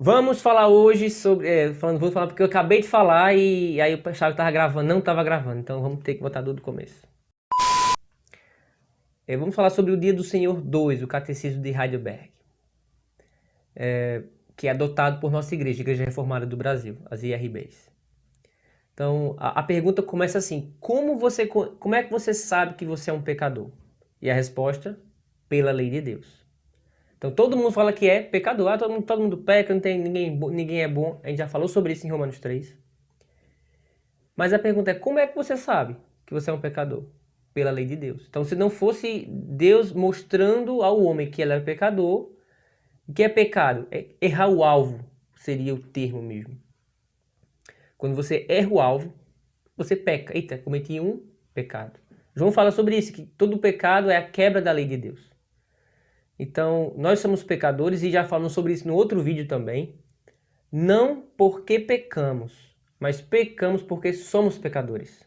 Vamos falar hoje sobre. Vou falar porque eu acabei de falar e aí eu pensava que estava gravando, não estava gravando, então vamos ter que botar tudo do começo. Vamos falar sobre o Dia do Senhor 2, o Catecismo de Heidelberg, que é adotado por nossa igreja, a Igreja Reformada do Brasil, as IRBs. Então a pergunta começa assim: como é que você sabe que você é um pecador? E a resposta: pela lei de Deus. Então todo mundo fala que é pecador, todo mundo peca, não tem ninguém é bom. A gente já falou sobre isso em Romanos 3. Mas a pergunta é, como é que você sabe que você é um pecador? Pela lei de Deus. Então, se não fosse Deus mostrando ao homem que ele era pecador, o que é pecado? Errar o alvo seria o termo mesmo. Quando você erra o alvo, você peca. Eita, cometi um pecado. João fala sobre isso, que todo pecado é a quebra da lei de Deus. Então, nós somos pecadores e já falamos sobre isso no outro vídeo também. Não porque pecamos, mas pecamos porque somos pecadores.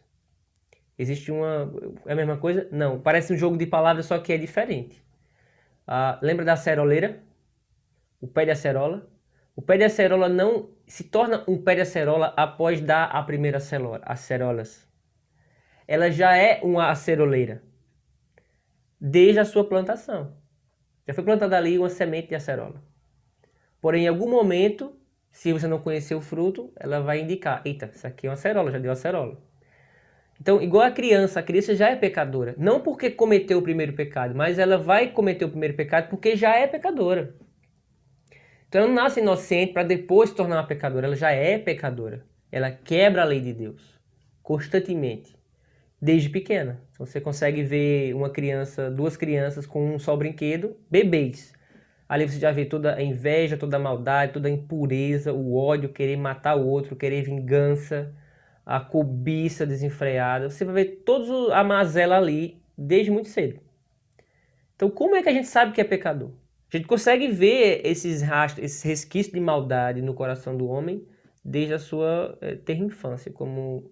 Existe uma... É a mesma coisa? Não. Parece um jogo de palavras, só que é diferente. Lembra da aceroleira? O pé de acerola? O pé de acerola não se torna um pé de acerola após dar a primeira acerolas. Ela já é uma aceroleira. Desde a sua plantação. Já foi plantada ali uma semente de acerola. Porém, em algum momento, se você não conhecer o fruto, ela vai indicar: eita, isso aqui é uma acerola, já deu acerola. Então, igual a criança já é pecadora. Não porque cometeu o primeiro pecado, mas ela vai cometer o primeiro pecado porque já é pecadora. Então, ela não nasce inocente para depois se tornar uma pecadora. Ela já é pecadora. Ela quebra a lei de Deus constantemente, desde pequena. Então, você consegue ver uma criança, duas crianças com um só brinquedo, bebês. Ali você já vê toda a inveja, toda a maldade, toda a impureza, o ódio, querer matar o outro, querer vingança, a cobiça desenfreada. Você vai ver toda a mazela ali desde muito cedo. Então, como é que a gente sabe que é pecador? A gente consegue ver esses rastros, esses resquícios de maldade no coração do homem desde a sua terra infância, como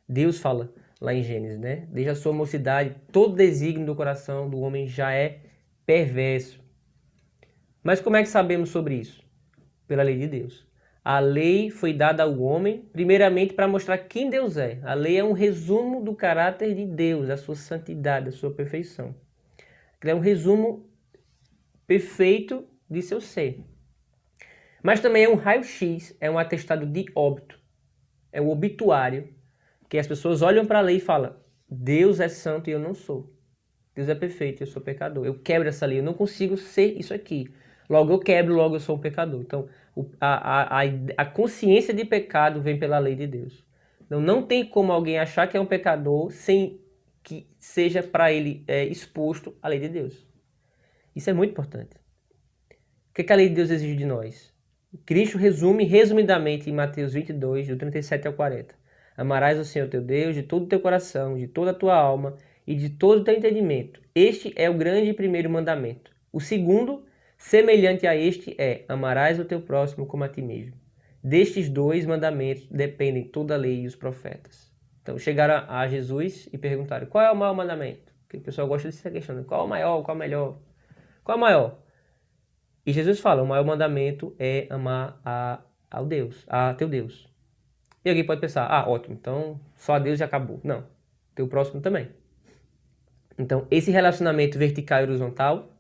Deus fala lá em Gênesis, né? Desde a sua mocidade, todo desígnio do coração do homem já é perverso. Mas como é que sabemos sobre isso? Pela lei de Deus. A lei foi dada ao homem, primeiramente, para mostrar quem Deus é. A lei é um resumo do caráter de Deus, da sua santidade, da sua perfeição. Ela é um resumo perfeito de seu ser. Mas também é um raio-x, é um atestado de óbito, é um obituário, que as pessoas olham para a lei e falam: Deus é santo e eu não sou. Deus é perfeito e eu sou pecador. Eu quebro essa lei, eu não consigo ser isso aqui. Logo eu quebro, logo eu sou um pecador. Então, a consciência de pecado vem pela lei de Deus. Então, não tem como alguém achar que é um pecador sem que seja para ele exposto à lei de Deus. Isso é muito importante. O que a lei de Deus exige de nós? Cristo resume resumidamente em Mateus 22, do 37 ao 40. Amarás o Senhor teu Deus de todo o teu coração, de toda a tua alma e de todo o teu entendimento. Este é o grande e primeiro mandamento. O segundo, semelhante a este, é: amarás o teu próximo como a ti mesmo. Destes dois mandamentos dependem toda a lei e os profetas. Então chegaram a Jesus e perguntaram: qual é o maior mandamento? Porque o pessoal gosta dessa questão, né? Qual é o maior, qual é o melhor? Qual é o maior? E Jesus fala: o maior mandamento é amar ao Deus, a teu Deus. E alguém pode pensar: ótimo, então só a Deus e acabou. Não, teu próximo também. Então, esse relacionamento vertical e horizontal,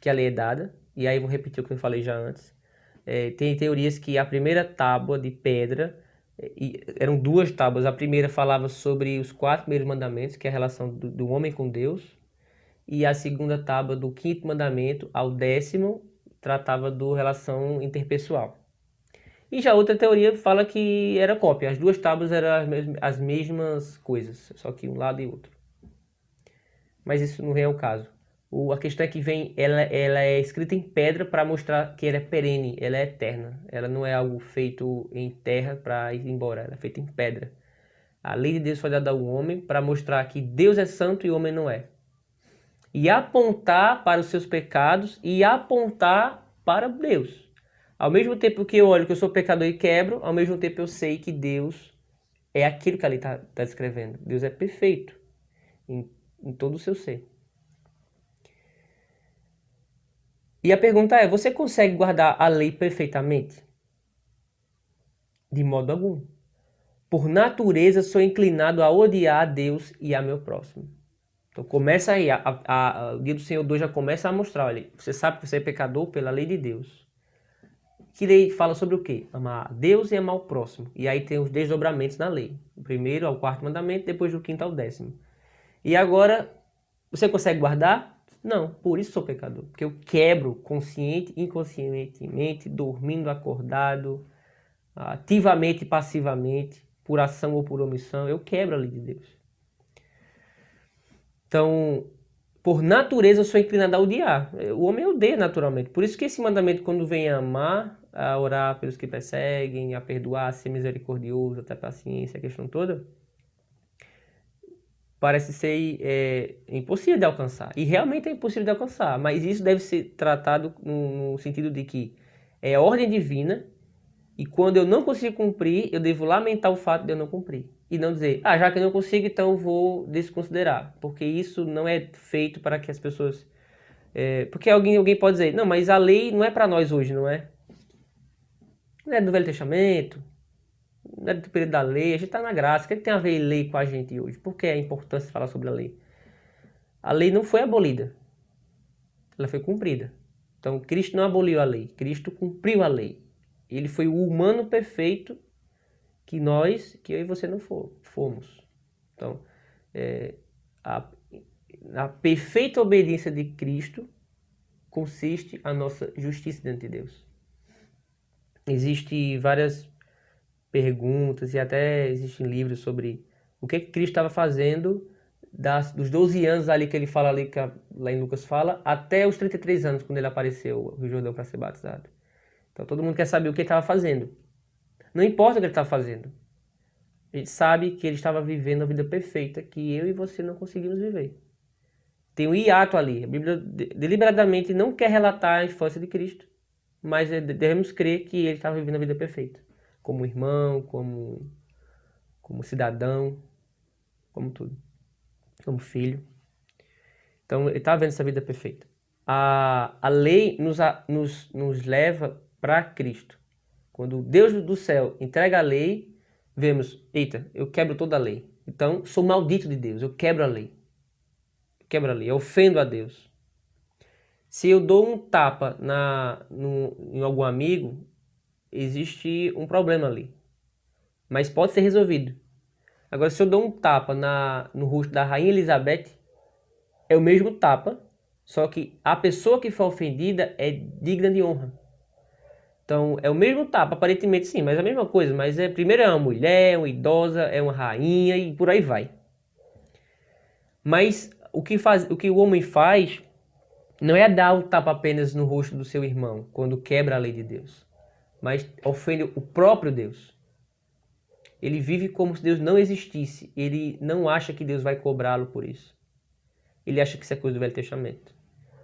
que a lei é dada, e aí vou repetir o que eu falei já antes, tem teorias que a primeira tábua de pedra, eram duas tábuas, a primeira falava sobre os 4 primeiros mandamentos, que é a relação do homem com Deus, e a segunda tábua do 5º mandamento ao 10º tratava do relação interpessoal. E já outra teoria fala que era cópia, as duas tábuas eram as mesmas coisas, só que um lado e outro. Mas isso não vem ao caso. A questão é que ela é escrita em pedra para mostrar que ela é perene, ela é eterna. Ela não é algo feito em terra para ir embora, ela é feita em pedra. A lei de Deus foi dada ao homem para mostrar que Deus é santo e o homem não é. E apontar para os seus pecados e apontar para Deus. Ao mesmo tempo que eu olho que eu sou pecador e quebro, ao mesmo tempo eu sei que Deus é aquilo que ali está descrevendo. Deus é perfeito em todo o seu ser. E a pergunta é, você consegue guardar a lei perfeitamente? De modo algum. Por natureza, sou inclinado a odiar a Deus e a meu próximo. Então começa aí, o dia do Senhor 2 já começa a mostrar, olha, você sabe que você é pecador pela lei de Deus. Que lei fala sobre o quê? Amar a Deus e amar o próximo. E aí tem os desdobramentos na lei. O primeiro ao quarto mandamento, depois do quinto ao 10º. E agora, você consegue guardar? Não, por isso sou pecador. Porque eu quebro consciente, inconscientemente, dormindo, acordado, ativamente e passivamente, por ação ou por omissão, eu quebro a lei de Deus. Então, por natureza, eu sou inclinado a odiar. O homem odeia naturalmente. Por isso que esse mandamento, quando vem a amar, a orar pelos que perseguem, a perdoar, a ser misericordioso, a ter paciência, a questão toda, parece ser impossível de alcançar. E realmente é impossível de alcançar. Mas isso deve ser tratado no sentido de que é ordem divina. E quando eu não consigo cumprir, eu devo lamentar o fato de eu não cumprir. E não dizer, já que eu não consigo, então eu vou desconsiderar. Porque isso não é feito para que as pessoas... porque alguém pode dizer, não, mas a lei não é para nós hoje, não é? Não é do Velho Testamento, não é do período da lei, a gente está na graça. O que tem a ver lei com a gente hoje? Por que a importância de falar sobre a lei? A lei não foi abolida, ela foi cumprida. Então, Cristo não aboliu a lei, Cristo cumpriu a lei. Ele foi o humano perfeito que eu e você não fomos. Então, na perfeita obediência de Cristo consiste a nossa justiça diante de Deus. Existem várias perguntas e até existem livros sobre o que Cristo estava fazendo dos 12 anos ali que ele fala ali, que lá em Lucas fala, até os 33 anos, quando ele apareceu no Jordão para ser batizado. Então todo mundo quer saber o que ele estava fazendo. Não importa o que ele estava fazendo. A gente sabe que ele estava vivendo a vida perfeita que eu e você não conseguimos viver. Tem um hiato ali. A Bíblia deliberadamente não quer relatar a infância de Cristo, mas devemos crer que ele estava vivendo a vida perfeita. Como irmão, como cidadão, como tudo. Como filho. Então ele estava vivendo essa vida perfeita. A lei nos leva para Cristo. Quando Deus do céu entrega a lei, vemos, eita, eu quebro toda a lei. Então, sou maldito de Deus, eu quebro a lei. Eu ofendo a Deus. Se eu dou um tapa em algum amigo, existe um problema ali. Mas pode ser resolvido. Agora, se eu dou um tapa no rosto da Rainha Elizabeth, é o mesmo tapa, só que a pessoa que foi ofendida é digna de honra. Então, é o mesmo tapa, aparentemente sim, mas é a mesma coisa. Mas primeiro é uma mulher, uma idosa, é uma rainha e por aí vai. Mas o que o homem faz não é dar o tapa apenas no rosto do seu irmão, quando quebra a lei de Deus, mas ofende o próprio Deus. Ele vive como se Deus não existisse. Ele não acha que Deus vai cobrá-lo por isso. Ele acha que isso é coisa do Velho Testamento.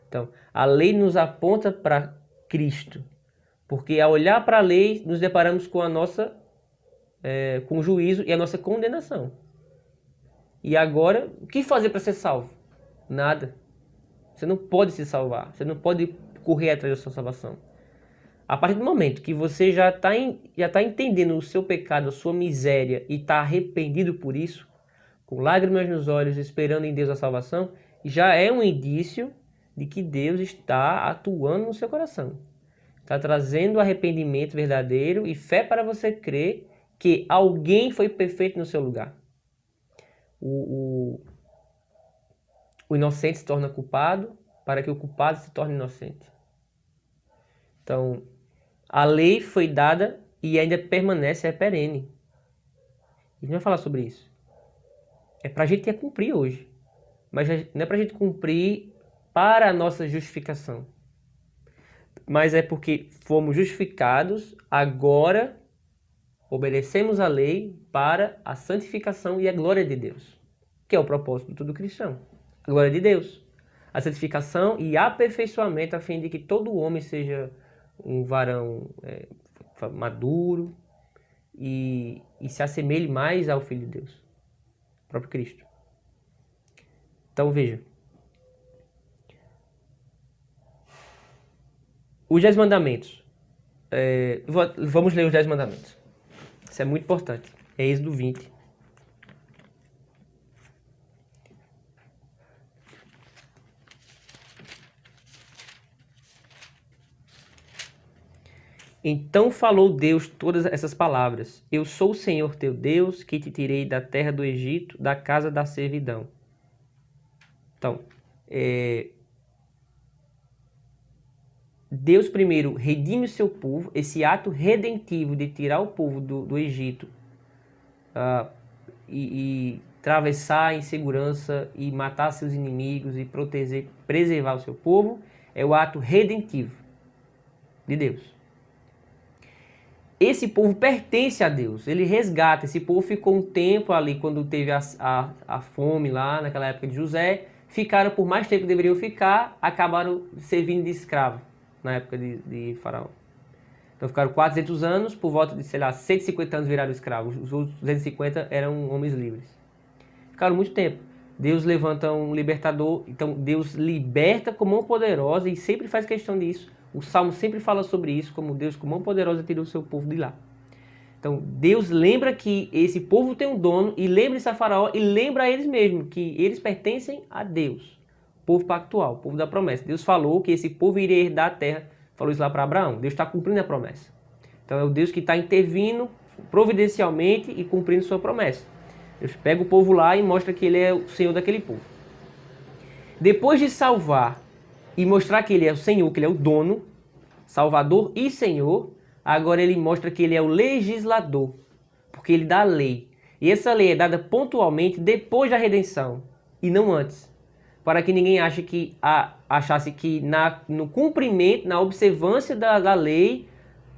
Então, a lei nos aponta para Cristo. Porque ao olhar para a lei, nos deparamos com com o juízo e a nossa condenação. E agora, o que fazer para ser salvo? Nada. Você não pode se salvar. Você não pode correr atrás da sua salvação. A partir do momento que você já tá entendendo o seu pecado, a sua miséria e está arrependido por isso, com lágrimas nos olhos, esperando em Deus a salvação, já é um indício de que Deus está atuando no seu coração. Está trazendo arrependimento verdadeiro e fé para você crer que alguém foi perfeito no seu lugar. O inocente se torna culpado para que o culpado se torne inocente. Então, a lei foi dada e ainda permanece, é perene. A gente vai falar sobre isso. É para a gente cumprir hoje. Mas não é para a gente cumprir para a nossa justificação. Mas é porque fomos justificados, agora obedecemos a lei para a santificação e a glória de Deus. Que é o propósito de todo cristão. A glória de Deus. A santificação e aperfeiçoamento a fim de que todo homem seja um varão maduro e se assemelhe mais ao Filho de Deus, o próprio Cristo. Então veja, Os 10 mandamentos. Vamos ler os 10 mandamentos. Isso é muito importante. É Êxodo 20. Então falou Deus todas essas palavras. Eu sou o Senhor teu Deus, que te tirei da terra do Egito, da casa da servidão. Então, Deus primeiro redime o seu povo, esse ato redentivo de tirar o povo do Egito e atravessar em segurança e matar seus inimigos e preservar o seu povo, é o ato redentivo de Deus. Esse povo pertence a Deus, ele resgata. Esse povo ficou um tempo ali, quando teve a fome lá, naquela época de José, ficaram por mais tempo que deveriam ficar, acabaram servindo de escravo na época de Faraó. Então ficaram 400 anos, por volta de, 150 anos viraram escravos, os outros 250 eram homens livres. Ficaram muito tempo. Deus levanta um libertador, então Deus liberta com mão poderosa e sempre faz questão disso. O Salmo sempre fala sobre isso, como Deus com mão poderosa tirou o seu povo de lá. Então Deus lembra que esse povo tem um dono e lembra isso a Faraó e lembra a eles mesmos que eles pertencem a Deus. Povo pactual, povo da promessa. Deus falou que esse povo iria herdar a terra, falou isso lá para Abraão. Deus está cumprindo a promessa. Então é o Deus que está intervindo providencialmente e cumprindo sua promessa. Deus pega o povo lá e mostra que ele é o Senhor daquele povo. Depois de salvar e mostrar que ele é o Senhor, que ele é o dono, Salvador e Senhor, agora ele mostra que ele é o legislador, porque ele dá a lei. E essa lei é dada pontualmente depois da redenção e não antes, para que ninguém achasse que no cumprimento, na observância da lei,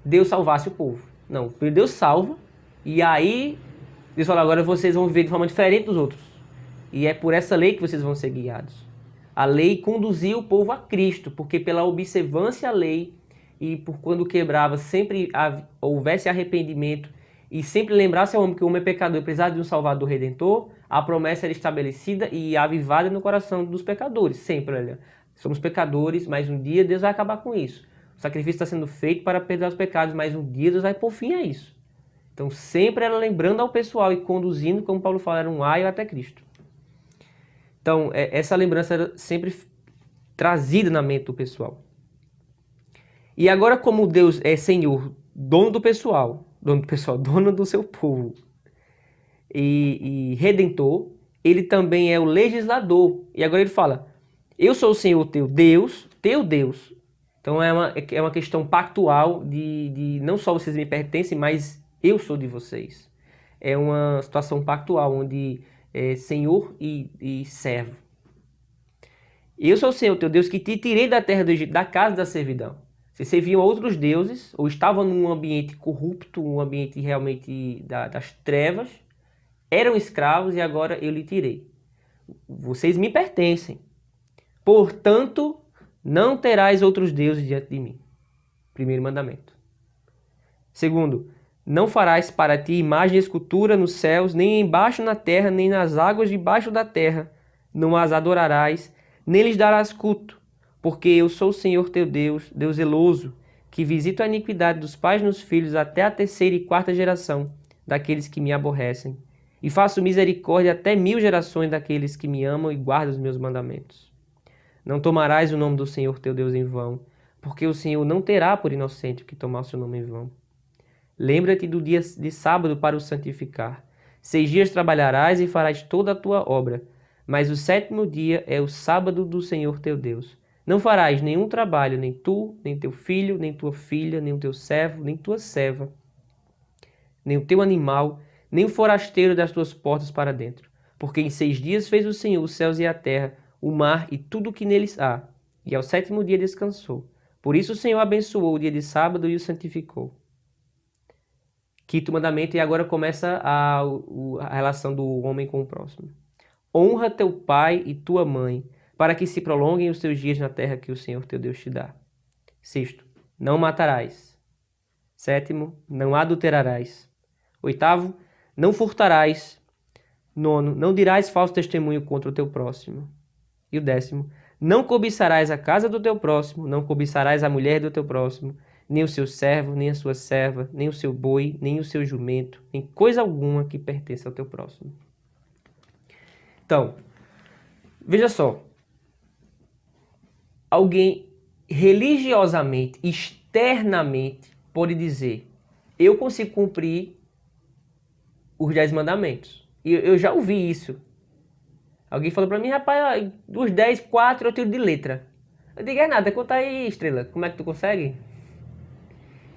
Deus salvasse o povo. Não, Deus salva e aí Deus fala, agora vocês vão viver de forma diferente dos outros. E é por essa lei que vocês vão ser guiados. A lei conduzia o povo a Cristo, porque pela observância à lei e por quando quebrava, sempre houvesse arrependimento e sempre lembrasse ao homem que o homem é pecador e precisava de um Salvador Redentor, a promessa era estabelecida e avivada no coração dos pecadores. Sempre, olha, somos pecadores, mas um dia Deus vai acabar com isso. O sacrifício está sendo feito para perdoar os pecados, mas um dia Deus vai pôr fim a isso. Então sempre era lembrando ao pessoal e conduzindo, como Paulo fala, era um aio até Cristo. Então, essa lembrança era sempre trazida na mente do pessoal. E agora, como Deus é Senhor, dono do seu povo e Redentor, ele também é o legislador. E agora ele fala, eu sou o Senhor teu Deus. Então é uma questão pactual de não só vocês me pertencem, mas eu sou de vocês. É uma situação pactual, onde Senhor e servo. Eu sou o Senhor teu Deus que te tirei da terra do Egito, da casa da servidão. Vocês serviam a outros deuses, ou estavam num ambiente corrupto, um ambiente realmente das trevas, eram escravos e agora eu lhe tirei. Vocês me pertencem. Portanto, não terás outros deuses diante de mim. Primeiro mandamento. Segundo, não farás para ti imagem e escultura nos céus, nem embaixo na terra, nem nas águas debaixo da terra. Não as adorarás, nem lhes darás culto, porque eu sou o Senhor teu Deus, Deus zeloso, que visito a iniquidade dos pais nos filhos até a 3ª e 4ª geração daqueles que me aborrecem, e faço misericórdia até 1000 gerações daqueles que me amam e guardam os meus mandamentos. Não tomarás o nome do Senhor teu Deus em vão, porque o Senhor não terá por inocente o que tomar o seu nome em vão. Lembra-te do dia de sábado para o santificar. 6 dias trabalharás e farás toda a tua obra, mas o 7º dia é o sábado do Senhor teu Deus. Não farás nenhum trabalho, nem tu, nem teu filho, nem tua filha, nem o teu servo, nem tua serva, nem o teu animal, nem o forasteiro das tuas portas para dentro. Porque em 6 dias fez o Senhor os céus e a terra, o mar e tudo o que neles há, e ao 7º dia descansou. Por isso o Senhor abençoou o dia de sábado e o santificou. Quinto mandamento, e agora começa a relação do homem com o próximo. Honra teu pai e tua mãe, para que se prolonguem os teus dias na terra que o Senhor teu Deus te dá. Sexto, não matarás. Sétimo, não adulterarás. Oitavo, não furtarás. Nono, não dirás falso testemunho contra o teu próximo. E o 10º, Não cobiçarás a casa do teu próximo, não cobiçarás a mulher do teu próximo, nem o seu servo, nem a sua serva, nem o seu boi, nem o seu jumento, nem coisa alguma que pertença ao teu próximo. Então, veja só. Alguém religiosamente, externamente, pode dizer: eu consigo cumprir os 10 mandamentos. E eu já ouvi isso. Alguém falou pra mim: rapaz, dos 10, 4 eu tiro de letra. Eu digo: é nada, conta aí, Estrela, como é que tu consegue?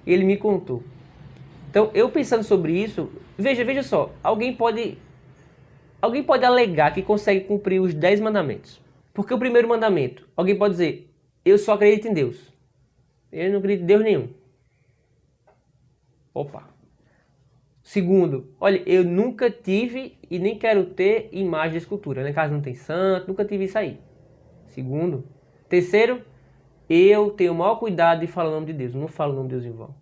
E ele me contou. Então, eu pensando sobre isso, veja só, alguém pode alegar que consegue cumprir os 10 mandamentos. Porque o primeiro mandamento, alguém pode dizer: eu só acredito em Deus. Eu não acredito em Deus nenhum. Opa. Segundo, olha, eu nunca tive e nem quero ter imagem de escultura. Lá em casa não tem santo, nunca tive isso aí. Segundo. Terceiro, eu tenho o maior cuidado de falar o nome de Deus. Eu não falo o nome de Deus em vão.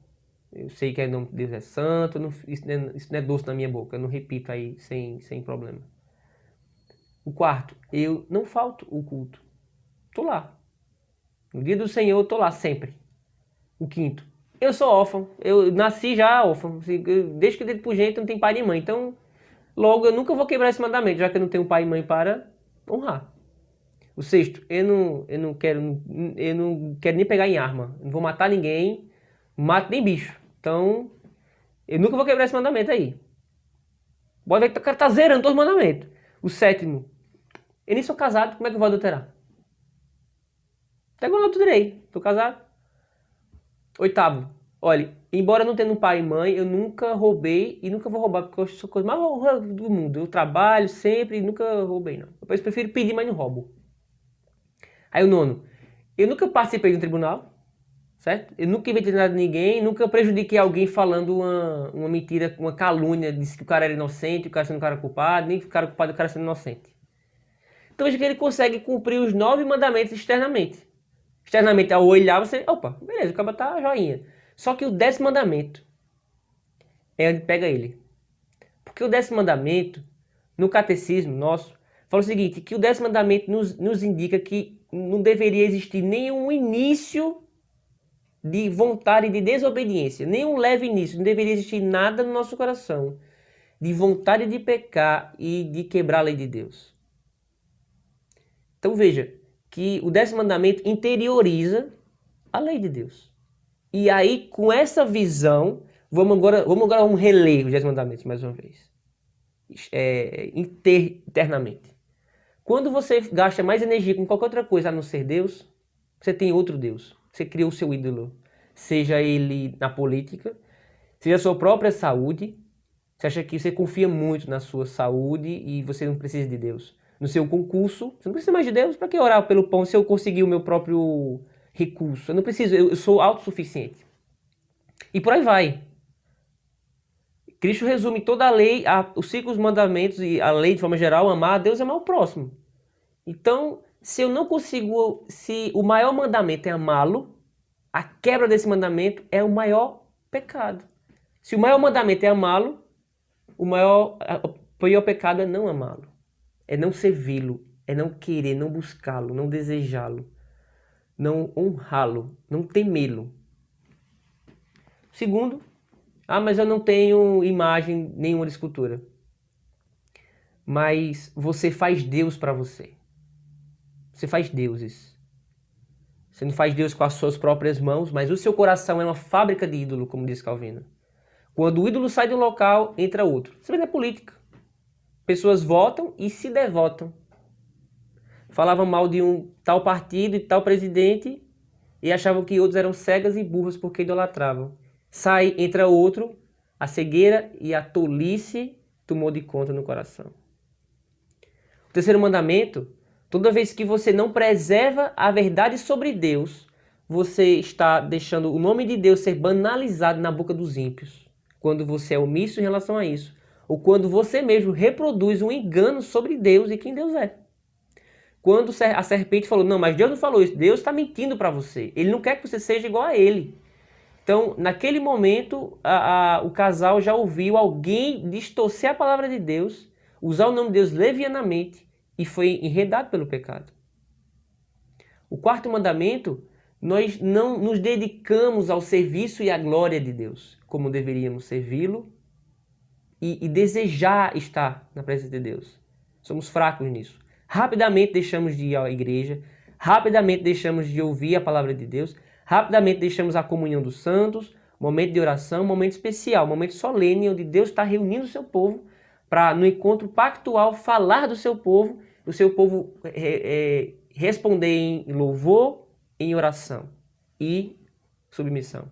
Eu sei que o nome de Deus é santo, isso não é doce na minha boca. Eu não repito aí sem problema. O quarto, eu não falto o culto. Tô lá. No dia do Senhor eu tô lá sempre. O quinto, eu sou órfão. Eu nasci já órfão. Desde que eu dei por gente não tem pai nem mãe. Então, logo eu nunca vou quebrar esse mandamento, já que eu não tenho pai e mãe para honrar. O sexto, eu não quero nem pegar em arma. Não vou matar ninguém, não mato nem bicho. Então, eu nunca vou quebrar esse mandamento aí. Pode ver que o cara tá zerando todos os mandamentos. O sétimo, eu nem sou casado, como é que eu vou adulterar? Até agora eu não adulterei, tô casado. Oitavo, olha, embora não tendo pai e mãe, eu nunca roubei e nunca vou roubar, porque eu sou a coisa mais honrada do mundo. Eu trabalho sempre e nunca roubei, não. Eu prefiro pedir, mas não roubo. Aí o nono, eu nunca participei de um tribunal, certo? Eu nunca inventei nada de ninguém, nunca prejudiquei alguém falando uma mentira, uma calúnia, disse que o cara era inocente, o cara sendo um cara culpado, nem o cara culpado, o cara sendo inocente. Então veja que ele consegue cumprir os 9 mandamentos externamente. Externamente, ao olhar, você, opa, beleza, o cara tá joinha. Só que o 10º mandamento é onde pega ele. Porque o 10º mandamento, no catecismo nosso, fala o seguinte, que o 10º mandamento nos indica que não deveria existir nenhum início de vontade de desobediência, nenhum leve início, não deveria existir nada no nosso coração de vontade de pecar e de quebrar a lei de Deus. Então veja, que o 10º mandamento interioriza a lei de Deus. E aí, com essa visão, vamos agora reler os 10 mandamentos mais uma vez. Internamente. Quando você gasta mais energia com qualquer outra coisa a não ser Deus, você tem outro Deus. Você criou o seu ídolo. Seja ele na política, seja a sua própria saúde. Você acha que você confia muito na sua saúde e você não precisa de Deus. No seu concurso, você não precisa mais de Deus. Para que orar pelo pão se eu conseguir o meu próprio recurso? Eu não preciso, eu sou autossuficiente. E por aí vai. Cristo resume toda a lei, os 5 mandamentos e a lei de forma geral, amar a Deus e amar o próximo. Então, se eu não consigo, se o maior mandamento é amá-lo, a quebra desse mandamento é o maior pecado. Se o maior mandamento é amá-lo, o pior pecado é não amá-lo. É não servi-lo, é não querer, não buscá-lo, não desejá-lo, não honrá-lo, não temê-lo. Segundo, mas eu não tenho imagem nenhuma de escultura. Mas você faz Deus para você. Você faz deuses. Você não faz Deus com as suas próprias mãos, mas o seu coração é uma fábrica de ídolo, como diz Calvino. Quando o ídolo sai de um local, entra outro. Isso é política. Pessoas votam e se devotam. Falavam mal de um tal partido e tal presidente e achavam que outros eram cegas e burros porque idolatravam. Sai, entra outro, a cegueira e a tolice tomou de conta no coração. O 3º mandamento, toda vez que você não preserva a verdade sobre Deus, você está deixando o nome de Deus ser banalizado na boca dos ímpios. Quando você é omisso em relação a isso. Ou quando você mesmo reproduz um engano sobre Deus e quem Deus é. Quando a serpente falou, não, mas Deus não falou isso, Deus está mentindo para você. Ele não quer que você seja igual a ele. Então, naquele momento, o casal já ouviu alguém distorcer a palavra de Deus, usar o nome de Deus levianamente e foi enredado pelo pecado. O quarto mandamento, nós não nos dedicamos ao serviço e à glória de Deus, como deveríamos servi-lo e desejar estar na presença de Deus. Somos fracos nisso. Rapidamente deixamos de ir à igreja, rapidamente deixamos de ouvir a palavra de Deus, rapidamente deixamos a comunhão dos santos, momento de oração, momento especial, momento solene, onde Deus está reunindo o seu povo para, no encontro pactual, falar do seu povo, o seu povo responder em louvor, em oração e submissão.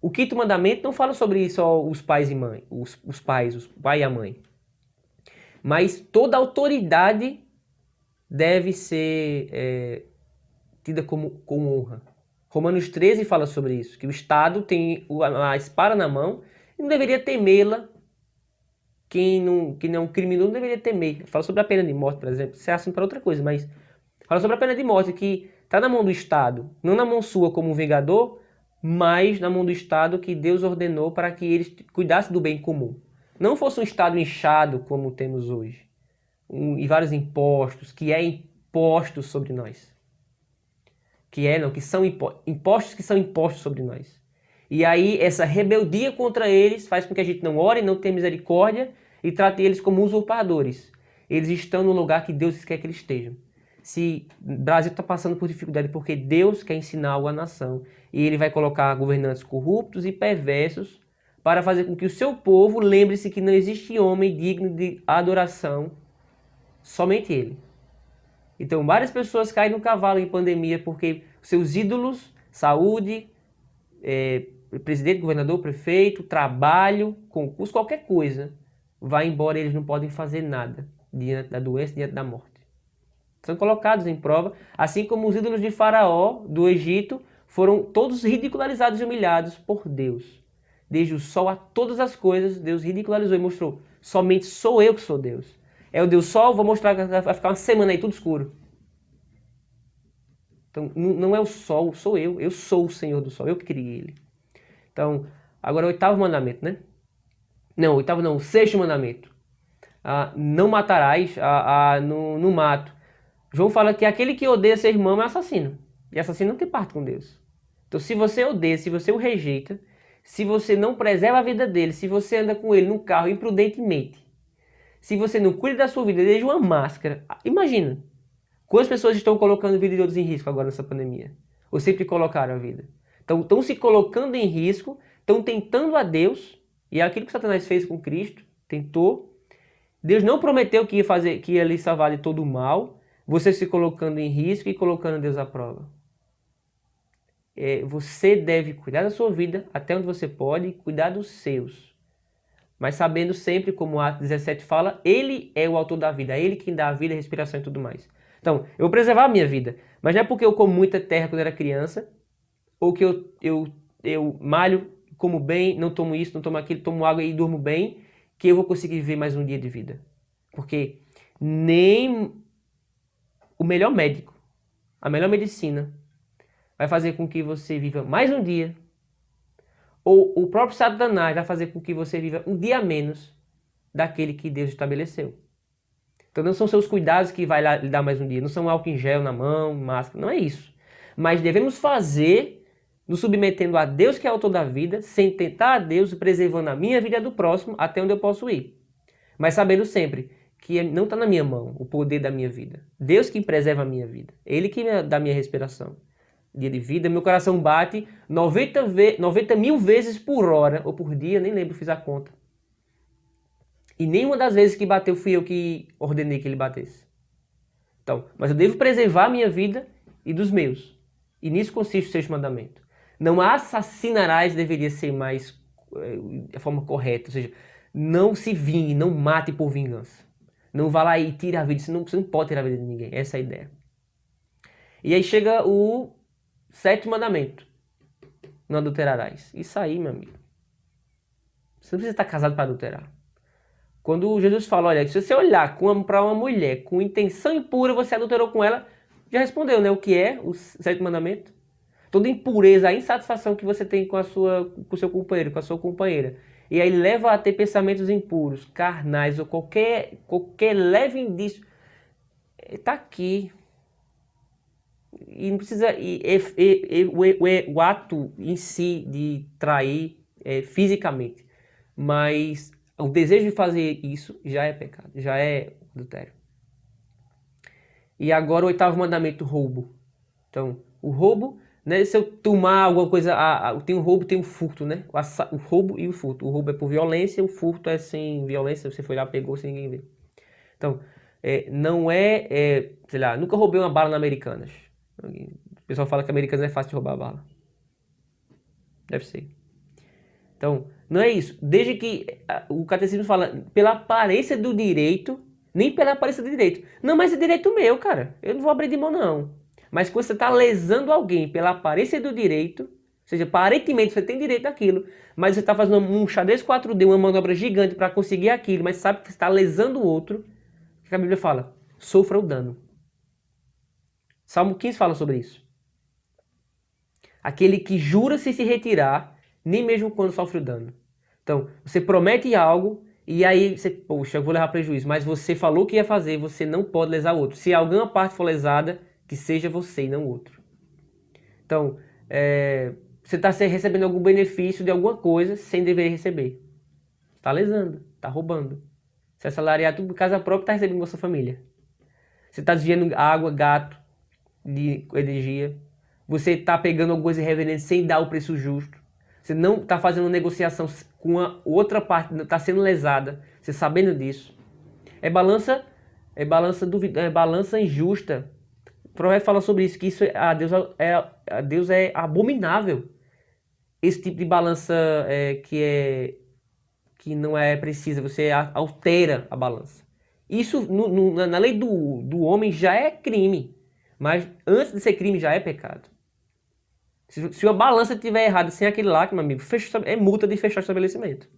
O quinto mandamento não fala sobre só os pais e mãe, os pai e a mãe. Mas toda autoridade deve ser tida como honra. Romanos 13 fala sobre isso, que o Estado tem a espada na mão e não deveria temê-la. Quem não é um criminoso não deveria temer. Fala sobre a pena de morte, por exemplo. Isso é assunto para outra coisa, mas fala sobre a pena de morte, que está na mão do Estado, não na mão sua como um vingador, mas na mão do Estado que Deus ordenou para que eles cuidassem do bem comum. Não fosse um Estado inchado como temos hoje, e vários impostos, que é imposto sobre nós. Que são impostos que são impostos sobre nós. E aí essa rebeldia contra eles faz com que a gente não ore, não tenha misericórdia e trate eles como usurpadores. Eles estão no lugar que Deus quer que eles estejam. Se o Brasil está passando por dificuldade porque Deus quer ensinar algo à nação e ele vai colocar governantes corruptos e perversos para fazer com que o seu povo lembre-se que não existe homem digno de adoração, somente ele. Então várias pessoas caem no cavalo em pandemia porque seus ídolos, saúde, presidente, governador, prefeito, trabalho, concurso, qualquer coisa, vai embora e eles não podem fazer nada diante da doença, diante da morte. São colocados em prova, assim como os ídolos de Faraó, do Egito, foram todos ridicularizados e humilhados por Deus. Desde o sol a todas as coisas, Deus ridicularizou e mostrou, somente sou eu que sou Deus. É o Deus Sol, vou mostrar que vai ficar uma semana aí tudo escuro. Então, não é o sol, sou eu. Eu sou o Senhor do sol, eu que criei ele. Então, agora o oitavo mandamento, né? Não, oitavo não, o sexto mandamento. Não matarás no mato. João fala que aquele que odeia seu irmão é assassino. E assassino não tem parte com Deus. Então, se você odeia, se você o rejeita, se você não preserva a vida dele, se você anda com ele no carro imprudentemente, se você não cuida da sua vida, desde uma máscara, imagina. Quantas pessoas estão colocando a vida de outros em risco agora nessa pandemia? Ou sempre colocaram a vida? Então, estão se colocando em risco, estão tentando a Deus, e é aquilo que Satanás fez com Cristo, tentou. Deus não prometeu que ia lhe salvar de todo o mal, você se colocando em risco e colocando Deus à prova. Você deve cuidar da sua vida até onde você pode e cuidar dos seus. Mas sabendo sempre, como Atos 17 fala, Ele é o autor da vida, é Ele quem dá a vida, a respiração e tudo mais. Então, eu vou preservar a minha vida, mas não é porque eu como muita terra quando era criança, ou que eu malho, como bem, não tomo isso, não tomo aquilo, tomo água e durmo bem, que eu vou conseguir viver mais um dia de vida. Porque nem o melhor médico, a melhor medicina, vai fazer com que você viva mais um dia, ou o próprio Satanás vai fazer com que você viva um dia a menos daquele que Deus estabeleceu. Então não são seus cuidados que vai lhe dar mais um dia, não são álcool em gel na mão, máscara, não é isso. Mas devemos fazer, nos submetendo a Deus que é autor da vida, sem tentar a Deus, preservando a minha vida e a do próximo até onde eu posso ir. Mas sabendo sempre que não está na minha mão o poder da minha vida. Deus que preserva a minha vida, Ele que me dá a minha respiração. Dia de vida, meu coração bate 90 mil vezes por hora, ou por dia, nem lembro, fiz a conta. E nenhuma das vezes que bateu fui eu que ordenei que ele batesse. Então, mas eu devo preservar a minha vida e dos meus. E nisso consiste o sexto mandamento. Não assassinarás deveria ser mais a forma correta, ou seja, não se vingue, não mate por vingança. Não vá lá e tire a vida, você não pode tirar a vida de ninguém, essa é a ideia. E aí chega o sétimo mandamento. Não adulterarás. Isso aí, meu amigo. Você não precisa estar casado para adulterar. Quando Jesus fala, olha, se você olhar para uma mulher com intenção impura, você adulterou com ela, já respondeu, né? O que é o sétimo mandamento? Toda impureza, a insatisfação que você tem com o seu companheiro, com a sua companheira. E aí leva a ter pensamentos impuros, carnais, ou qualquer leve indício. Está aqui. e não precisa. O ato em si de trair fisicamente. Mas o desejo de fazer isso já é pecado, já é adultério. E agora o 8º mandamento, roubo. Então, o roubo, né? Se eu tomar alguma coisa, tem o roubo, tem o furto, né? O roubo e o furto. O roubo é por violência, o furto é sem violência, você foi lá, pegou sem ninguém ver. Então, não sei lá, nunca roubei uma bala na Americanas. O pessoal fala que Americanas é fácil de roubar a bala. Deve ser. Então, não é isso. Desde que o catecismo fala pela aparência do direito, nem pela aparência do direito. Não, mas é direito meu, cara. Eu não vou abrir de mão, não. Mas quando você está lesando alguém pela aparência do direito, ou seja, aparentemente você tem direito àquilo, mas você está fazendo um xadrez 4D, uma manobra gigante para conseguir aquilo, mas sabe que você está lesando o outro, o que a Bíblia fala? Sofra o dano. Salmo 15 fala sobre isso. Aquele que jura se retirar, nem mesmo quando sofre o dano. Então, você promete algo e aí você, poxa, eu vou levar prejuízo, mas você falou que ia fazer, você não pode lesar o outro. Se alguma parte for lesada, que seja você e não o outro. Então, você está recebendo algum benefício de alguma coisa sem dever receber. Está lesando, está roubando. Se é salariado por casa própria, está recebendo com a sua família. Você está desviando água, gato, de energia. Você está pegando alguma coisa irreverente sem dar o preço justo. Você não está fazendo negociação com a outra parte, está sendo lesada. Você sabendo disso. É balança injusta. O provérbio fala sobre isso, que isso a Deus é abominável. Esse tipo de balança que não é precisa, você altera a balança. Isso na lei do homem já é crime, mas antes de ser crime já é pecado. Se a balança estiver errada sem aquele lá, meu amigo, é multa de fechar o estabelecimento.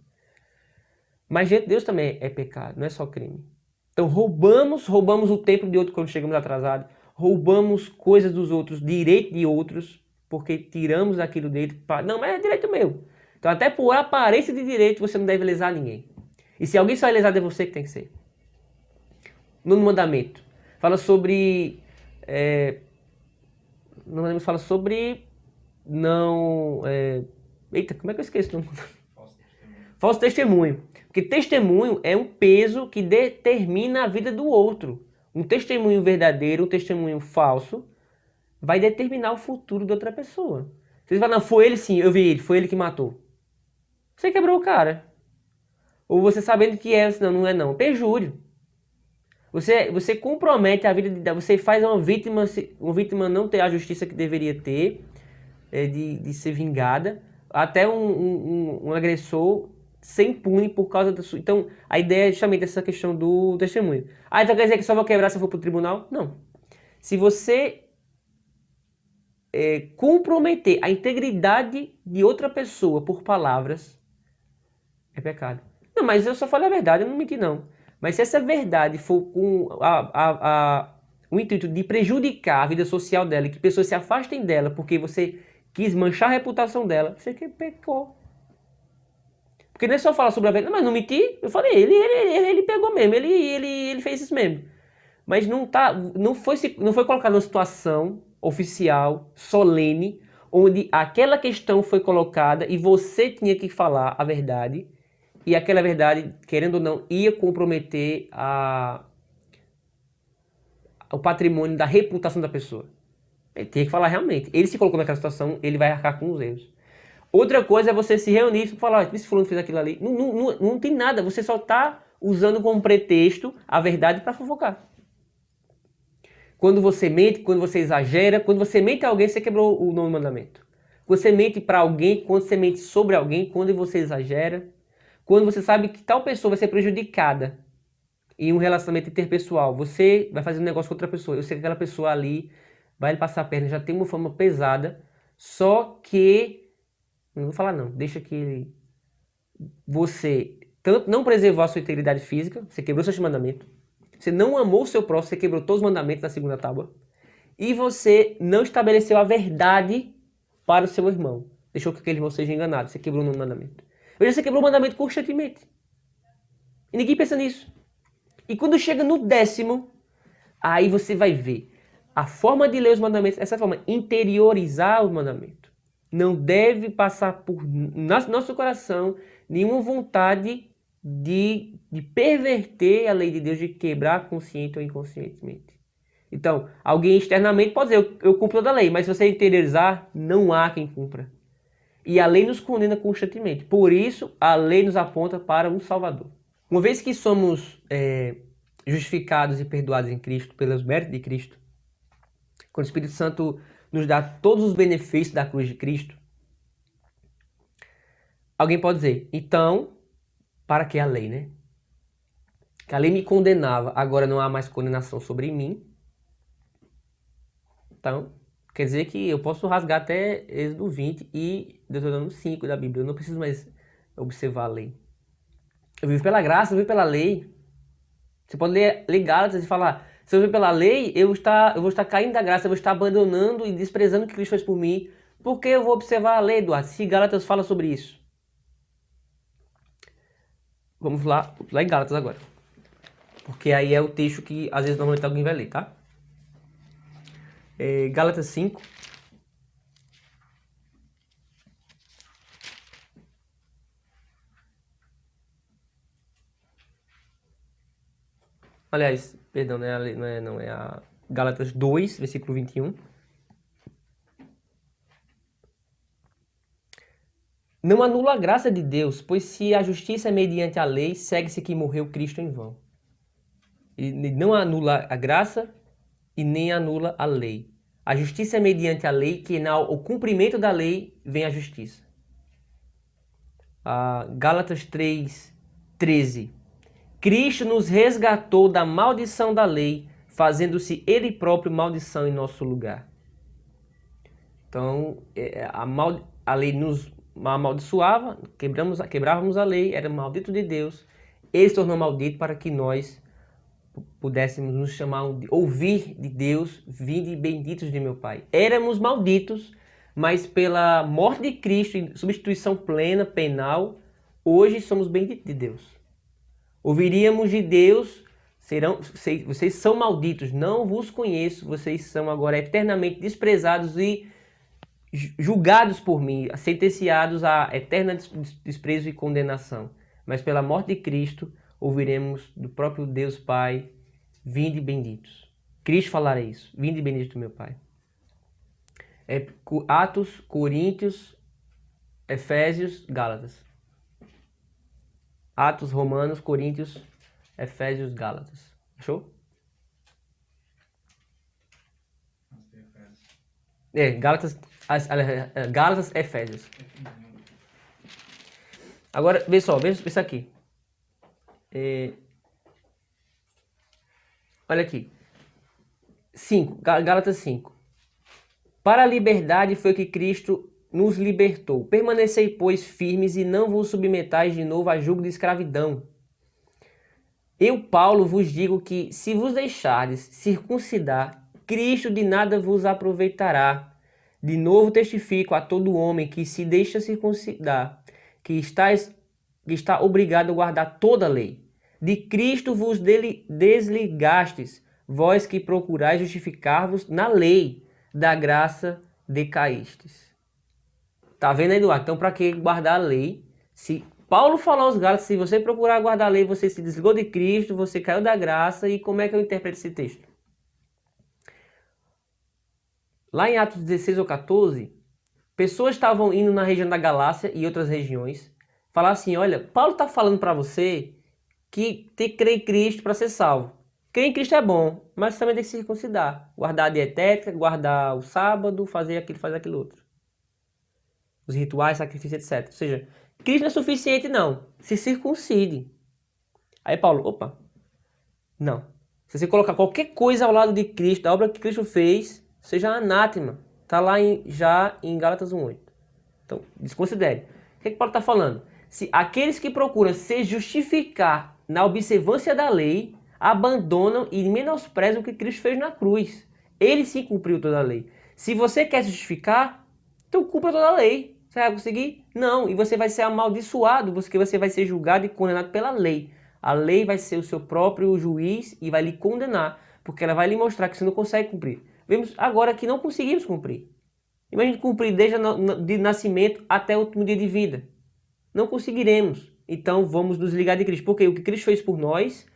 Mas diante de Deus também é pecado, não é só crime. Então roubamos o tempo de outro quando chegamos atrasados, roubamos coisas dos outros, direito de outros, porque tiramos aquilo dele. Não, mas é direito meu. Então até por aparência de direito você não deve lesar ninguém. E se alguém só é lesado é você que tem que ser. No mandamento, fala sobre... no mandamento fala sobre... Eita, como é que eu esqueço? Falso testemunho. Porque testemunho é um peso que determina a vida do outro. Um testemunho verdadeiro, um testemunho falso, vai determinar o futuro de outra pessoa. Vocês falam, não, foi ele sim, eu vi ele, foi ele que matou. Você quebrou o cara. Ou você sabendo que é, senão não é não. Perjúrio. Você compromete a vida, você faz uma vítima não ter a justiça que deveria ter, de ser vingada, até um agressor ser impune por causa da sua... Então, a ideia é justamente essa questão do testemunho. Então quer dizer que só vou quebrar se eu for para o tribunal? Não. Se você comprometer a integridade de outra pessoa por palavras, é pecado. Não, mas eu só falei a verdade, eu não menti não. Mas se essa verdade for com o intuito de prejudicar a vida social dela e que pessoas se afastem dela porque você quis manchar a reputação dela, você que pecou. Porque não é só falar sobre a verdade, não, mas não menti, eu falei, ele pegou mesmo, ele fez isso mesmo. Mas não foi colocado numa situação oficial, solene, onde aquela questão foi colocada e você tinha que falar a verdade, e aquela verdade, querendo ou não, ia comprometer o patrimônio da reputação da pessoa. Ele tinha que falar realmente. Ele se colocou naquela situação, ele vai arcar com os erros. Outra coisa é você se reunir e falar, esse fulano fez aquilo ali. Não tem nada, você só está usando como pretexto a verdade para fofocar. Quando você mente, quando você exagera, quando você mente a alguém, você quebrou o nono mandamento. Quando você mente para alguém, quando você mente sobre alguém, quando você exagera, quando você sabe que tal pessoa vai ser prejudicada em um relacionamento interpessoal, você vai fazer um negócio com outra pessoa, eu sei que aquela pessoa ali vai lhe passar a perna, já tem uma fama pesada, só que, não vou falar não, deixa que você tanto não preservou a sua integridade física, você quebrou seu mandamento, você não amou o seu próximo, você quebrou todos os mandamentos da segunda tábua, e você não estabeleceu a verdade para o seu irmão, deixou que aquele irmão seja enganado, você quebrou no mandamento. Hoje você quebrou o mandamento constantemente. E ninguém pensa nisso. E quando chega no 10º, aí você vai ver A forma de ler os mandamentos, essa forma, interiorizar os mandamentos. Não deve passar por nosso coração nenhuma vontade de perverter a lei de Deus, de quebrar consciente ou inconscientemente. Então, alguém externamente pode dizer, eu cumpro toda a lei, mas se você interiorizar, não há quem cumpra. E a lei nos condena constantemente. Por isso, a lei nos aponta para um Salvador. Uma vez que somos justificados e perdoados em Cristo, pelos méritos de Cristo, quando o Espírito Santo nos dá todos os benefícios da cruz de Cristo, alguém pode dizer, então, para que a lei, né? Que a lei me condenava, agora não há mais condenação sobre mim. Então, quer dizer que eu posso rasgar até Êxodo 20 e Deuteronômio 5 da Bíblia. Eu não preciso mais observar a lei. Eu vivo pela graça, eu vivo pela lei. Você pode ler Gálatas e falar, se eu vivo pela lei, eu vou estar caindo da graça, eu vou estar abandonando e desprezando o que Cristo fez por mim. Por que eu vou observar a lei, Eduardo? Se Gálatas fala sobre isso. Vamos lá em Gálatas agora. Porque aí é o texto que às vezes normalmente alguém vai ler, tá? Gálatas 5. Aliás, perdão, não é a Gálatas 2, versículo 21. Não anula a graça de Deus, pois se a justiça é mediante a lei, segue-se que morreu Cristo em vão. Ele não anula a graça e nem anula a lei. A justiça é mediante a lei, que o cumprimento da lei vem a justiça. Gálatas 3, 13. Cristo nos resgatou da maldição da lei, fazendo-se Ele próprio maldição em nosso lugar. Então, a lei nos amaldiçoava, quebrávamos a lei, era maldito de Deus. Ele se tornou maldito para que nós pudéssemos nos chamar, ouvir de Deus, vinde benditos de meu Pai. Éramos malditos, mas pela morte de Cristo, em substituição plena, penal, hoje somos benditos de Deus. Ouviríamos de Deus, vocês são malditos, não vos conheço, vocês são agora eternamente desprezados e julgados por mim, sentenciados a eterno desprezo e condenação. Mas pela morte de Cristo, ouviremos do próprio Deus Pai, vinde benditos. Cristo falará isso, vinde benditos do meu Pai. Atos, Coríntios, Efésios, Gálatas. Atos, Romanos, Coríntios, Efésios, Gálatas. Achou? Gálatas, Efésios. Agora, vê isso aqui. Olha aqui. 5, Gálatas 5. Para a liberdade foi que Cristo nos libertou. Permanecei, pois, firmes e não vos submetais de novo a jugo de escravidão. Eu, Paulo, vos digo que, se vos deixardes circuncidar, Cristo de nada vos aproveitará. De novo testifico a todo homem que se deixa circuncidar, que está obrigado a guardar toda a lei. De Cristo vos desligastes, vós que procurais justificar-vos na lei, da graça decaístes. Tá vendo, Eduardo? Então, para que guardar a lei? Se Paulo falou aos Gálatas, se você procurar guardar a lei, você se desligou de Cristo, você caiu da graça. E como é que eu interpreto esse texto? Lá em Atos 16 ou 14, pessoas estavam indo na região da Galácia e outras regiões, falar assim, olha, Paulo está falando para você que tem que crer em Cristo para ser salvo. Crer em Cristo é bom, mas também tem que se circuncidar. Guardar a dietética, guardar o sábado, fazer aquilo outro. Os rituais, sacrifícios, etc. Ou seja, Cristo não é suficiente, não. Se circuncide. Aí Paulo, opa, não. Se você colocar qualquer coisa ao lado de Cristo, da obra que Cristo fez, seja anátema. Está lá já em Gálatas 1:8. Então, desconsidere. O que Paulo está falando? Se aqueles que procuram se justificar na observância da lei, abandonam e menosprezam o que Cristo fez na cruz. Ele sim cumpriu toda a lei. Se você quer se justificar, então cumpra toda a lei. Você vai conseguir? Não. E você vai ser amaldiçoado, porque você vai ser julgado e condenado pela lei. A lei vai ser o seu próprio juiz e vai lhe condenar, porque ela vai lhe mostrar que você não consegue cumprir. vemos agora que não conseguimos cumprir. Imagine cumprir desde de nascimento até o último dia de vida. Não conseguiremos. Então vamos nos ligar de Cristo. Porque o que Cristo fez por nós,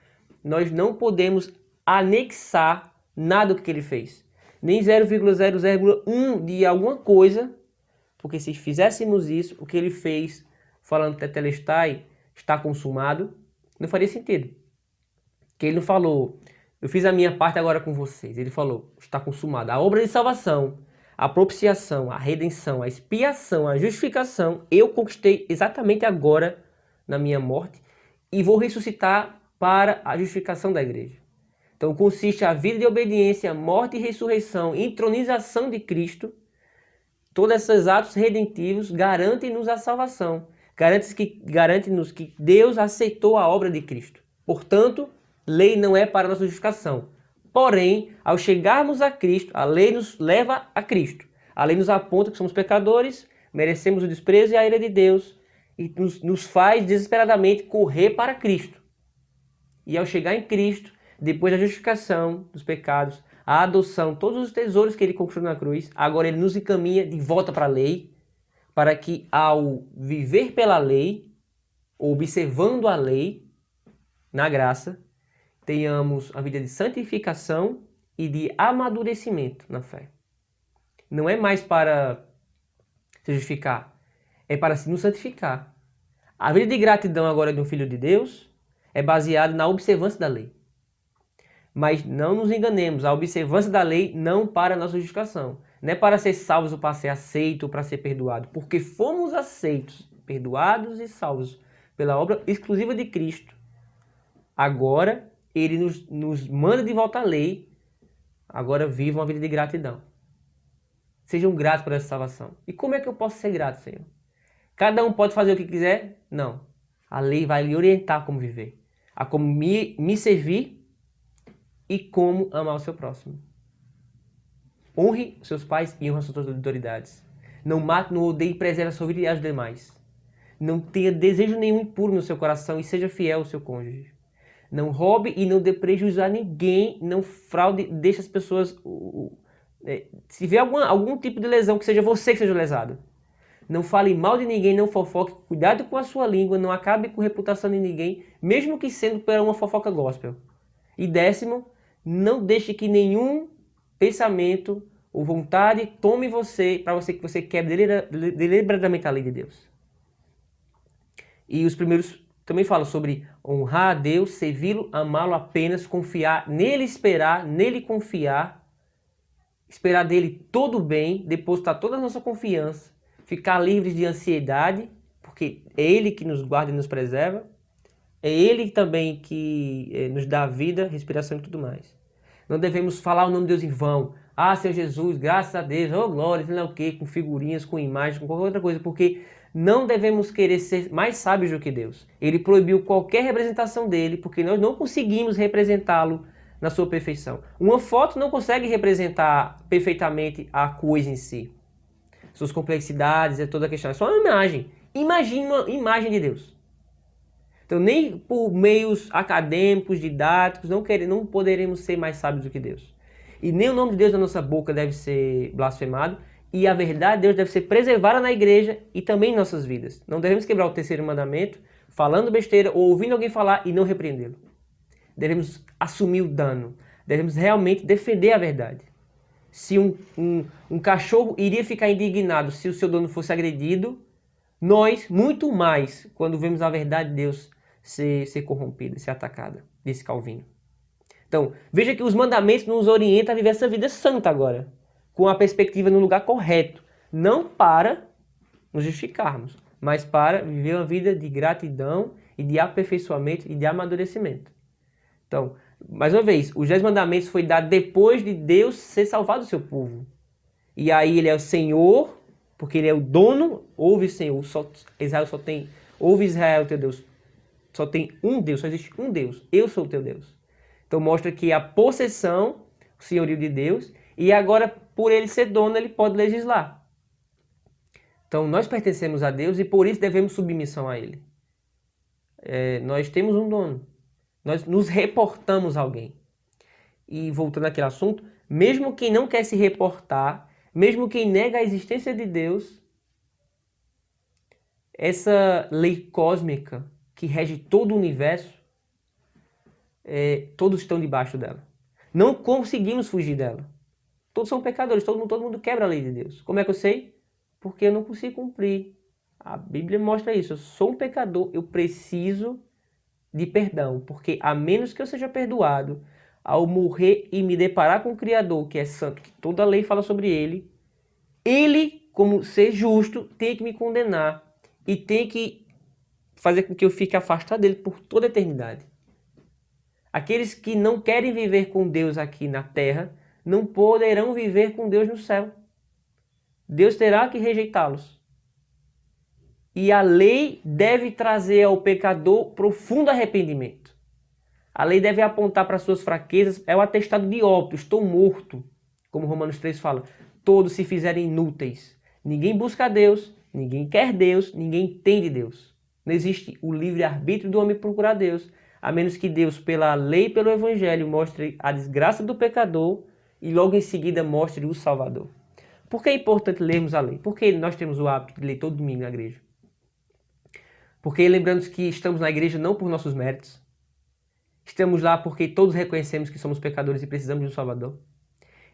nós não podemos anexar nada do que ele fez. Nem 0,001 de alguma coisa. Porque se fizéssemos isso, o que ele fez, falando tetelestai, está consumado, não faria sentido. Porque ele não falou, eu fiz a minha parte agora com vocês. Ele falou, está consumado. A obra de salvação, a propiciação, a redenção, a expiação, a justificação, eu conquistei exatamente agora na minha morte e vou ressuscitar para a justificação da igreja. Então consiste a vida de obediência, morte e ressurreição, entronização de Cristo. Todos esses atos redentivos garantem-nos a salvação. Garante-nos que Deus aceitou a obra de Cristo. Portanto, lei não é para nossa justificação. Porém, ao chegarmos a Cristo, a lei nos leva a Cristo. A lei nos aponta que somos pecadores, merecemos o desprezo e a ira de Deus e nos faz desesperadamente correr para Cristo. E ao chegar em Cristo, depois da justificação dos pecados, a adoção, todos os tesouros que ele conquistou na cruz, agora ele nos encaminha de volta para a lei, para que ao viver pela lei, observando a lei, na graça, tenhamos a vida de santificação e de amadurecimento na fé. Não é mais para se justificar, é para se nos santificar. A vida de gratidão agora de um filho de Deus é baseada na observância da lei. Mas não nos enganemos, a observância da lei não para a nossa justificação. Não é para ser salvos ou para ser aceito ou para ser perdoado. Porque fomos aceitos, perdoados e salvos pela obra exclusiva de Cristo. Agora ele nos manda de volta à lei. Agora vivam a vida de gratidão. Sejam gratos por essa salvação. E como é que eu posso ser grato, Senhor? Cada um pode fazer o que quiser? Não. A lei vai lhe orientar como viver. A como me servir e como amar o seu próximo. Honre seus pais e honre as suas autoridades. Não mate, não odeie e preserve a sua vida e as demais. Não tenha desejo nenhum impuro no seu coração e seja fiel ao seu cônjuge. Não roube e não dê prejuízo a ninguém. Não fraude, deixe as pessoas... Se vê algum tipo de lesão, que seja você que seja lesado. Não fale mal de ninguém, não fofoque. Cuidado com a sua língua, não acabe com a reputação de ninguém, mesmo que sendo por uma fofoca gospel. E 10º, não deixe que nenhum pensamento ou vontade tome você para que você quebre deliberadamente a lei de Deus. E os primeiros também falam sobre honrar a Deus, servi-lo, amá-lo apenas, confiar nele, esperar, nele confiar, esperar dele todo o bem, depositar toda a nossa confiança, ficar livres de ansiedade, porque é ele que nos guarda e nos preserva, é ele também que nos dá vida, respiração e tudo mais. Não devemos falar o nome de Deus em vão. Ah, Senhor Jesus, graças a Deus, oh glória, não é o quê, com figurinhas, com imagens, com qualquer outra coisa, porque não devemos querer ser mais sábios do que Deus. Ele proibiu qualquer representação dele, porque nós não conseguimos representá-lo na sua perfeição. Uma foto não consegue representar perfeitamente a coisa em si. Suas complexidades, é toda a questão. É só uma imagem. Imagine uma imagem de Deus. Então, nem por meios acadêmicos, didáticos, não poderemos ser mais sábios do que Deus. E nem o nome de Deus na nossa boca deve ser blasfemado. E a verdade de Deus deve ser preservada na igreja e também em nossas vidas. Não devemos quebrar o 3º mandamento, falando besteira ou ouvindo alguém falar e não repreendê-lo. Devemos assumir o dano. Devemos realmente defender a verdade. Se um cachorro iria ficar indignado se o seu dono fosse agredido, nós, muito mais, quando vemos a verdade de Deus ser corrompida, ser atacada, disse Calvino. Então, veja que os mandamentos nos orientam a viver essa vida santa agora, com a perspectiva no lugar correto, não para nos justificarmos, mas para viver uma vida de gratidão e de aperfeiçoamento e de amadurecimento. Então, mais uma vez, os 10 mandamentos foi dado depois de Deus ser salvado o seu povo. E aí ele é o Senhor, porque ele é o dono, ouve Senhor, ouve Israel teu Deus, só tem um Deus, só existe um Deus, eu sou o teu Deus. Então mostra que a possessão, o senhorio de Deus, e agora por ele ser dono, ele pode legislar. Então nós pertencemos a Deus e por isso devemos submissão a ele. Nós temos um dono, nós nos reportamos a alguém. E voltando àquele assunto, Mesmo quem não quer se reportar, mesmo quem nega a existência de Deus, essa lei cósmica que rege todo o universo, todos estão debaixo dela. Não conseguimos fugir dela. Todos são pecadores, todo mundo quebra a lei de Deus. Como é que eu sei? Porque eu não consigo cumprir. A Bíblia mostra isso. Eu sou um pecador, eu preciso de perdão. Porque a menos que eu seja perdoado, ao morrer e me deparar com o Criador, que é santo, que toda a lei fala sobre ele, como ser justo, tem que me condenar. E tem que fazer com que eu fique afastado dele por toda a eternidade. Aqueles que não querem viver com Deus aqui na terra, não poderão viver com Deus no céu. Deus terá que rejeitá-los. E a lei deve trazer ao pecador profundo arrependimento. A lei deve apontar para suas fraquezas, é o atestado de óbito, estou morto, como Romanos 3 fala. Todos se fizerem inúteis. Ninguém busca Deus, ninguém quer Deus, ninguém entende Deus. Não existe o livre-arbítrio do homem procurar Deus, a menos que Deus, pela lei e pelo evangelho, mostre a desgraça do pecador e logo em seguida mostre o Salvador. Por que é importante lermos a lei? Por que nós temos o hábito de ler todo domingo na igreja? Porque lembramos que estamos na igreja não por nossos méritos. Estamos lá porque todos reconhecemos que somos pecadores e precisamos de um Salvador.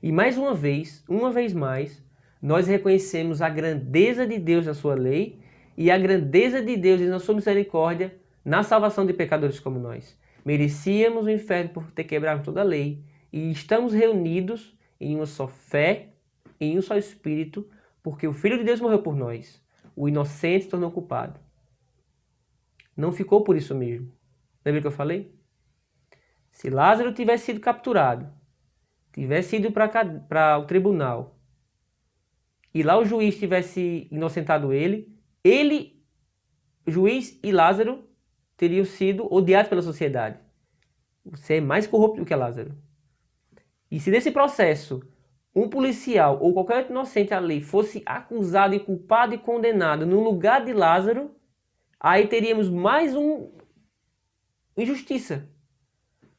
E mais uma vez mais, nós reconhecemos a grandeza de Deus na sua lei e a grandeza de Deus e na sua misericórdia na salvação de pecadores como nós. Merecíamos o inferno por ter quebrado toda a lei e estamos reunidos em uma só fé, em um só Espírito, porque o Filho de Deus morreu por nós. O inocente se tornou culpado. Não ficou por isso mesmo. Lembra que eu falei? Se Lázaro tivesse sido capturado, tivesse ido para o tribunal, e lá o juiz tivesse inocentado ele, o juiz e Lázaro teriam sido odiados pela sociedade. Você é mais corrupto do que Lázaro. E se nesse processo um policial ou qualquer outro inocente ali fosse acusado e culpado e condenado no lugar de Lázaro, aí teríamos mais uma injustiça.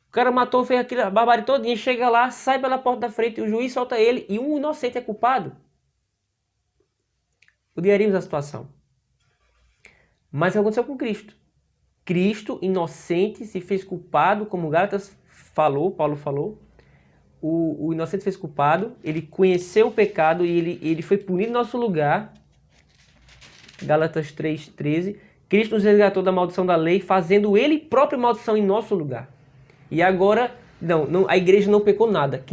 O cara matou, fez aquela barbárie todinha, chega lá, sai pela porta da frente, o juiz solta ele e um inocente é culpado. Odiaríamos a situação. Mas o que aconteceu com Cristo? Cristo, inocente, se fez culpado, como Gálatas falou, Paulo falou. O inocente se fez culpado, ele conheceu o pecado e ele foi punido em nosso lugar. Gálatas 3:13. Cristo nos resgatou da maldição da lei, fazendo ele próprio maldição em nosso lugar. E agora, não, a igreja não pecou nada.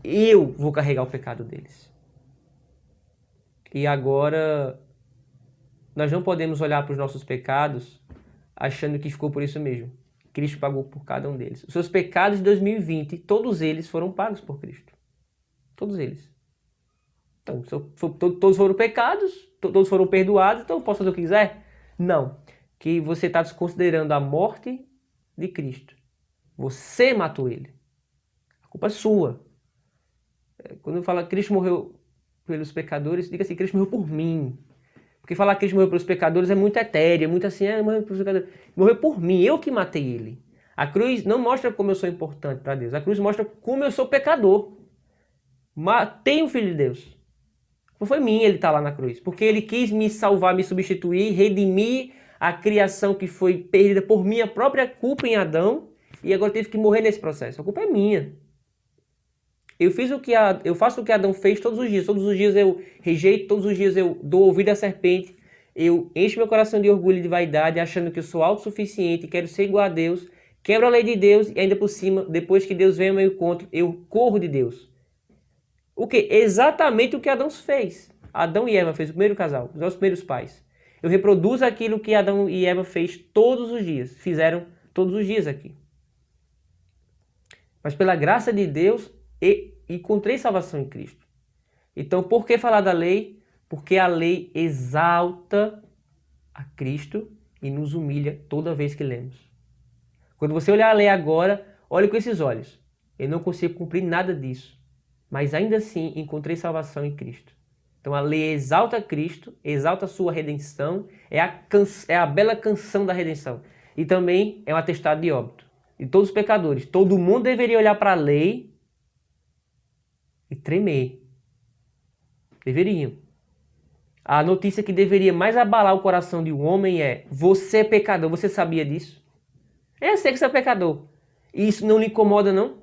Eu vou carregar o pecado deles. E agora, nós não podemos olhar para os nossos pecados achando que ficou por isso mesmo. Cristo pagou por cada um deles. Os seus pecados de 2020, todos eles foram pagos por Cristo. Todos eles. Então, todos foram pecados, todos foram perdoados, então eu posso fazer o que quiser? Não. Que você está desconsiderando a morte de Cristo. Você matou ele. A culpa é sua. Quando eu falo que Cristo morreu pelos pecadores, diga assim, Cristo morreu por mim. Porque falar que Cristo morreu pelos pecadores é muito etéreo, é muito assim, morreu pelos pecadores. Morreu por mim, eu que matei ele. A cruz não mostra como eu sou importante para Deus. A cruz mostra como eu sou pecador. Matei o Filho de Deus. Não foi mim ele estar lá na cruz. Porque ele quis me salvar, me substituir, redimir a criação que foi perdida por minha própria culpa em Adão. E agora teve que morrer nesse processo. A culpa é minha. Eu faço o que Adão fez todos os dias. Todos os dias eu rejeito, todos os dias eu dou ouvido à serpente. Eu encho meu coração de orgulho e de vaidade, achando que eu sou autossuficiente, quero ser igual a Deus, quebro a lei de Deus e ainda por cima, depois que Deus vem ao meu encontro, eu corro de Deus. O que? Exatamente o que Adão fez. Adão e Eva fez o primeiro casal, os nossos primeiros pais. Eu reproduzo aquilo que Adão e Eva fez todos os dias, fizeram todos os dias aqui. Mas pela graça de Deus, encontrei salvação em Cristo. Então, por que falar da lei? Porque a lei exalta a Cristo e nos humilha toda vez que lemos. Quando você olhar a lei agora, olhe com esses olhos. Eu não consigo cumprir nada disso. Mas ainda assim, encontrei salvação em Cristo. Então a lei exalta Cristo, exalta a sua redenção, é a bela canção da redenção. E também é um atestado de óbito. E todos os pecadores, todo mundo deveria olhar para a lei e tremer. Deveriam. A notícia que deveria mais abalar o coração de um homem é: você é pecador, você sabia disso? Eu sei que você é pecador. E isso não lhe incomoda, não?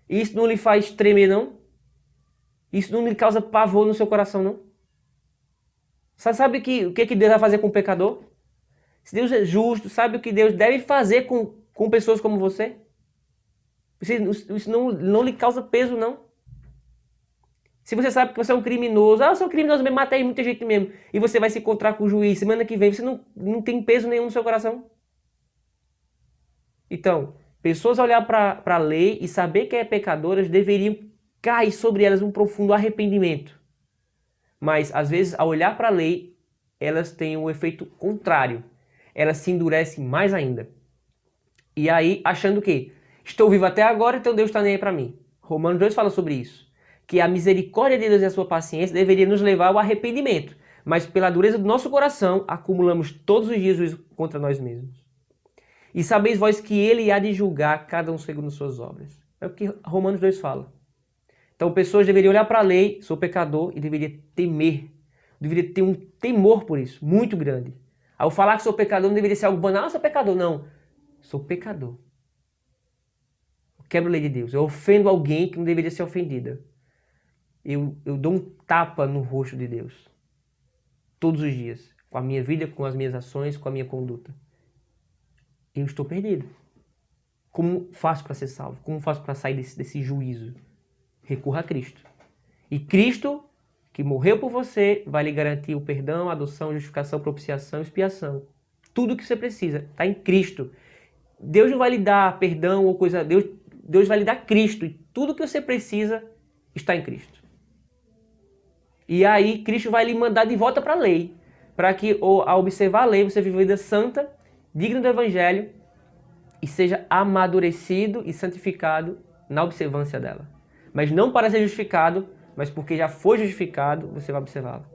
Isso não lhe faz tremer, não? Isso não lhe causa pavor no seu coração, não? Você sabe o que Deus vai fazer com o pecador? Se Deus é justo, sabe o que Deus deve fazer com pessoas como você? Isso não lhe causa peso, não. Se você sabe que você é um criminoso, eu sou um criminoso mesmo, matei muita gente mesmo, e você vai se encontrar com o juiz semana que vem, você não tem peso nenhum no seu coração. Então, pessoas a olhar para a lei e saber que é pecadoras deveriam cair sobre elas um profundo arrependimento. Mas, às vezes, ao olhar para a lei, elas têm o efeito contrário. Elas se endurecem mais ainda. E aí, achando que estou vivo até agora, então Deus está nem aí para mim. Romanos 2 fala sobre isso. Que a misericórdia de Deus e a sua paciência deveria nos levar ao arrependimento. Mas pela dureza do nosso coração, acumulamos todos os dias juízo contra nós mesmos. E sabeis vós que ele há de julgar cada um segundo suas obras. É o que Romanos 2 fala. Então pessoas deveriam olhar para a lei, sou pecador, e deveria temer. Deveria ter um temor por isso, muito grande. Ao falar que sou pecador não deveria ser algo banal, sou pecador. Não, sou pecador. Eu quebro a lei de Deus. Eu ofendo alguém que não deveria ser ofendida. Eu dou um tapa no rosto de Deus. Todos os dias. Com a minha vida, com as minhas ações, com a minha conduta. Eu estou perdido. Como faço para ser salvo? Como faço para sair desse juízo? Recorra a Cristo. E Cristo, que morreu por você, vai lhe garantir o perdão, a adoção, justificação, propiciação e expiação. Tudo o que você precisa está em Cristo. Deus não vai lhe dar perdão ou coisa... Deus vai lhe dar Cristo. E tudo o que você precisa está em Cristo. E aí Cristo vai lhe mandar de volta para a lei. Para que, ao observar a lei, você viva uma vida santa, digna do Evangelho, e seja amadurecido e santificado na observância dela. Mas não para ser justificado, mas porque já foi justificado, você vai observá-la.